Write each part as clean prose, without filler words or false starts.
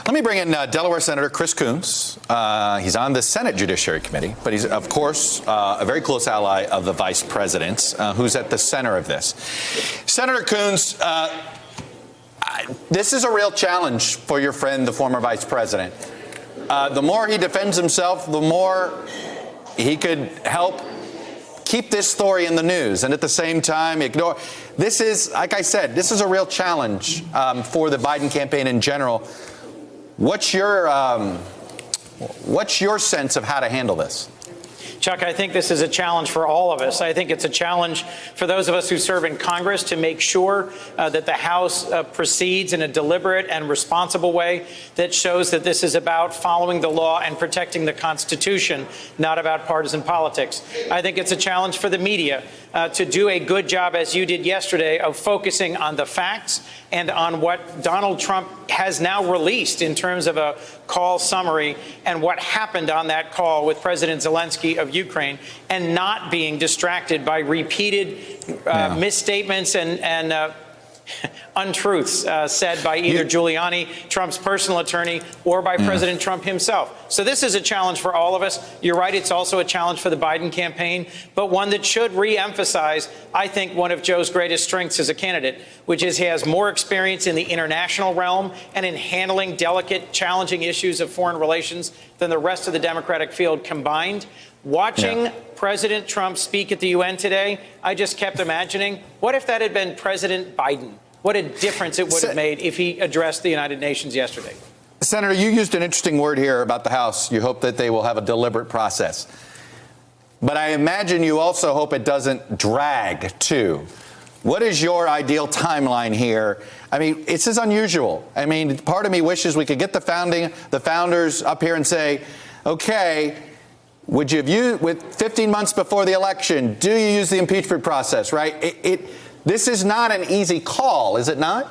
Let me bring in Delaware Senator Chris Coons. He's on the Senate Judiciary Committee, but he's, of course, a very close ally of the vice president, who's at the center of this. Senator Coons, this is a real challenge for your friend, the former vice president. The more he defends himself, the more he could help keep this story in the news, and at the same time ignore. This is, like I said, this is a real challenge for the Biden campaign in general. What's your sense of how to handle this? Chuck, I think this is a challenge for all of us. I think it's a challenge for those of us who serve in Congress to make sure that the House proceeds in a deliberate and responsible way that shows that this is about following the law and protecting the Constitution, not about partisan politics. I think it's a challenge for the media to do a good job, as you did yesterday, of focusing on the facts and on what Donald Trump has now released in terms of a call summary and what happened on that call with President Zelensky of Ukraine, and not being distracted by repeated misstatements and untruths said by either Giuliani, Trump's personal attorney, or by President Trump himself. So this is a challenge for all of us. You're right, it's also a challenge for the Biden campaign, but one that should re-emphasize, I think, one of Joe's greatest strengths as a candidate, which is he has more experience in the international realm and in handling delicate, challenging issues of foreign relations than the rest of the Democratic field combined. Watching President Trump speak at the UN today, I just kept imagining, what if that had been President Biden? What a difference it would have made if he addressed the United Nations yesterday. Senator, you used an interesting word here about the House. You hope that they will have a deliberate process. But I imagine you also hope it doesn't drag, too. What is your ideal timeline here? I mean, this is unusual. I mean, part of me wishes we could get the founders up here and say, okay, would you have used, with 15 months before the election, do you use the impeachment process, right? This is not an easy call, is it not?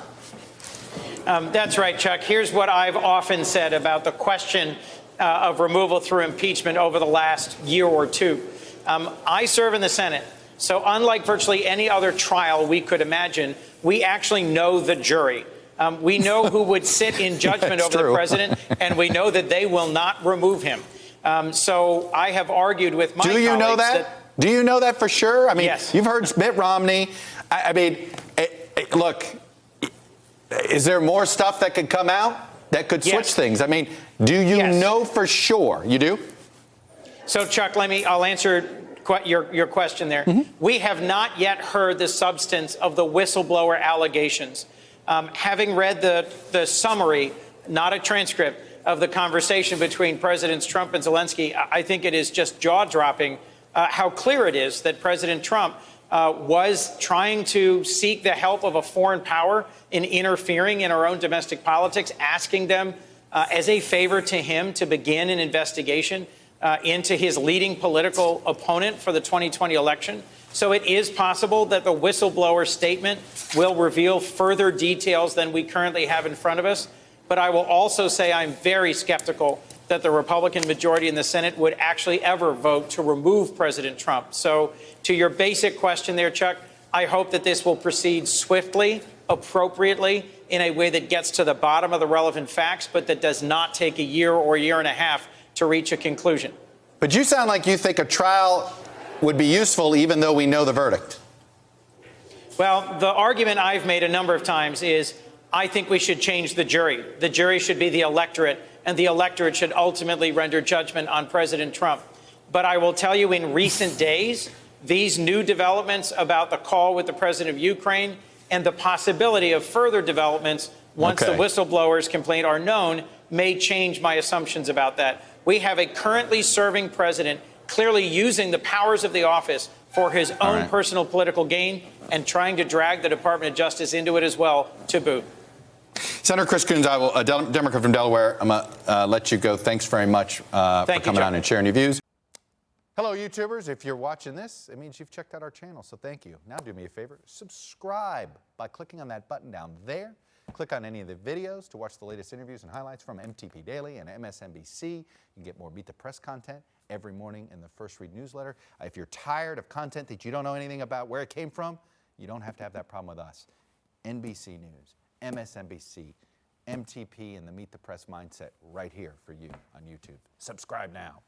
That's right, Chuck. Here's what I've often said about the question of removal through impeachment over the last year or two. I serve in the Senate, so unlike virtually any other trial we could imagine, we actually know the jury. We know who would sit in judgment over the president, and we know that they will not remove him. So I have argued with my colleagues. Do you know that? Do you know that for sure? I mean, yes. You've heard Mitt Romney. I mean, look, is there more stuff that could come out that could switch things? I mean, do you know for sure? You do? So, Chuck, I'll answer your question there. We have not yet heard the substance of the whistleblower allegations. Having read the summary, not a transcript, of the conversation between Presidents Trump and Zelensky, I think it is just jaw-dropping how clear it is that President Trump was trying to seek the help of a foreign power in interfering in our own domestic politics, asking them as a favor to him to begin an investigation into his leading political opponent for the 2020 election. So it is possible that the whistleblower statement will reveal further details than we currently have in front of us. But I will also say I'm very skeptical that the Republican majority in the Senate would actually ever vote to remove President Trump. So to your basic question there, Chuck, I hope that this will proceed swiftly, appropriately, in a way that gets to the bottom of the relevant facts, but that does not take a year or a year and a half to reach a conclusion. But you sound like you think a trial would be useful even though we know the verdict. Well, the argument I've made a number of times is I think we should change the jury. The jury should be the electorate, and the electorate should ultimately render judgment on President Trump. But I will tell you, in recent days, these new developments about the call with the president of Ukraine and the possibility of further developments once the whistleblower's complaint are known may change my assumptions about that. We have a currently serving president clearly using the powers of the office for his own personal political gain and trying to drag the Department of Justice into it as well, to boot. Senator Chris Coons, a Democrat from Delaware, I'm going to let you go. Thanks very much for coming on and sharing your views. Hello, YouTubers. If you're watching this, it means you've checked out our channel, so thank you. Now do me a favor, subscribe by clicking on that button down there. Click on any of the videos to watch the latest interviews and highlights from MTP Daily and MSNBC. You can get more Beat the Press content every morning in the First Read newsletter. If you're tired of content that you don't know anything about where it came from, you don't have to have that problem with us. NBC News, MSNBC, MTP and the Meet the Press mindset right here for you on YouTube. Subscribe now.